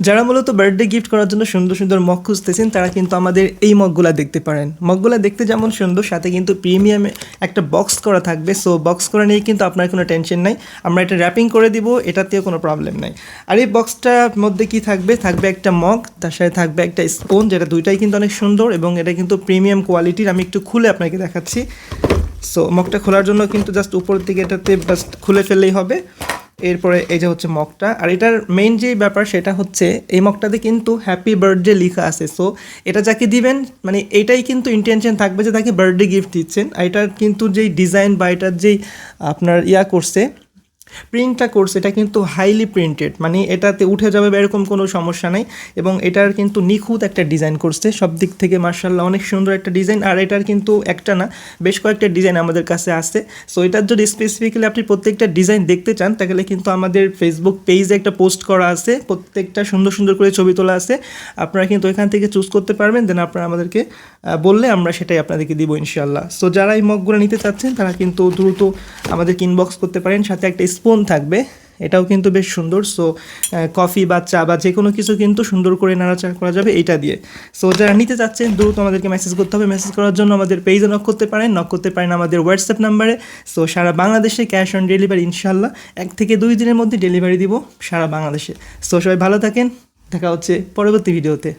যারা মূলত birthday gift করার জন্য সুন্দর সুন্দর মগ খুঁজতেছেন তারা কিন্তু আমাদের এই মগগুলা দেখতে পারেন। মগগুলা দেখতে যেমন সুন্দর, সাথে কিন্তু প্রিমিয়ামে একটা বক্স করা থাকবে। সো বক্স করা নিয়ে কিন্তু আপনার কোনো টেনশন নাই, আমরা এটা র্যাপিং করে দিব, এটাতেও কোনো প্রবলেম নাই। আর এই বক্সটার মধ্যে কি থাকবে, থাকবে একটা মগ, তার সাথে থাকবে একটা স্পুন, যেটা দুইটাই কিন্তু অনেক সুন্দর এবং এটা কিন্তু প্রিমিয়াম কোয়ালিটির। আমি একটু খুলে আপনাকে দেখাচ্ছি। সো মগটা খোলার জন্য কিন্তু জাস্ট উপর থেকে এটাতে জাস্ট খুলে ফেললেই হবে। এরপরে এই যে হচ্ছে মগটা, আর এটার মেইন যেই ব্যাপার সেটা হচ্ছে এই মগটাতে কিন্তু হ্যাপি বার্থডে লেখা আছে। সো এটা যাকে দিবেন মানে এইটাই কিন্তু ইন্টেনশন থাকবে যে তাকে বার্থডে গিফট দিচ্ছেন। আর এটার কিন্তু যেই ডিজাইন বা এটার যেই আপনার করছে, প্রিন্টটা করছে, এটা কিন্তু হাইলি প্রিন্টেড, মানে এটাতে উঠে যাবে বা এরকম কোনো সমস্যা নেই। এবং এটার কিন্তু নিখুঁত একটা ডিজাইন করছে সব দিক থেকে, মার্শাল্লাহ অনেক সুন্দর একটা ডিজাইন। আর এটার কিন্তু একটা না, বেশ কয়েকটা ডিজাইন আমাদের কাছে আছে। সো এটার যদি স্পেসিফিক্যালি আপনি প্রত্যেকটা ডিজাইন দেখতে চান তাহলে কিন্তু আমাদের ফেসবুক পেজে একটা পোস্ট করা আছে, প্রত্যেকটা সুন্দর সুন্দর করে ছবি তোলা আছে। আপনারা কিন্তু এখান থেকে চুজ করতে পারবেন, দেন আপনারা আমাদেরকে বললে আমরা সেটাই আপনাদেরকে দিব ইনশাল্লাহ। সো যারা এই মগগুলো নিতে চাচ্ছেন তারা কিন্তু দ্রুত আমাদেরকে ইনবক্স করতে পারেন। সাথে একটা স্পুন থাকবে, এটাও কিন্তু বেশ সুন্দর। সো কফি বা চা বা যে কোনো কিছু কিন্তু সুন্দর করে নাড়াচাড়া করা যাবে এইটা দিয়ে। সো যারা নিতে চাচ্ছেন দ্রুত আমাদেরকে মেসেজ করতে হবে। মেসেজ করার জন্য আমাদের পেজে নক করতে পারেন আমাদের হোয়াটসঅ্যাপ নাম্বারে। সো সারা বাংলাদেশে ক্যাশ অন ডেলিভারি ইনশাল্লাহ 1 থেকে 2 দিনের মধ্যে ডেলিভারি দিব সারা বাংলাদেশে। সো সবাই ভালো থাকেন, দেখা হচ্ছে পরবর্তী ভিডিওতে।